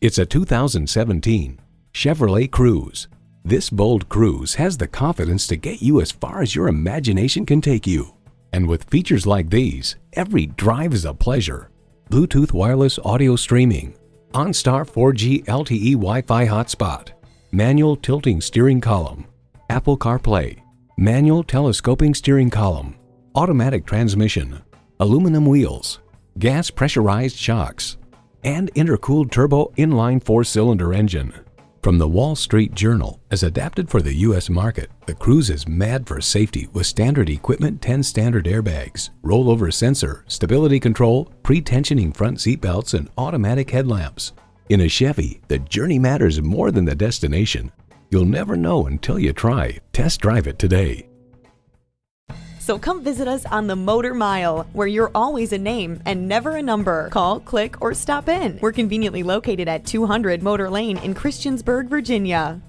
It's a 2017 Chevrolet Cruze. This bold Cruze has the confidence to get you as far as your imagination can take you. And with features like these, every drive is a pleasure. Bluetooth wireless audio streaming, OnStar 4G LTE Wi-Fi hotspot, manual tilting steering column, Apple CarPlay, manual telescoping steering column, automatic transmission, aluminum wheels, gas pressurized shocks, and intercooled turbo inline 4-cylinder engine. From the Wall Street Journal, as adapted for the U.S. market, the Cruze is mad for safety with standard equipment 10 standard airbags, rollover sensor, stability control, pre-tensioning front seat belts, and automatic headlamps. In a Chevy, the journey matters more than the destination. You'll never know until you try. Test drive it today. So come visit us on the Motor Mile, where you're always a name and never a number. Call, click, or stop in. We're conveniently located at 200 Motor Lane in Christiansburg, Virginia.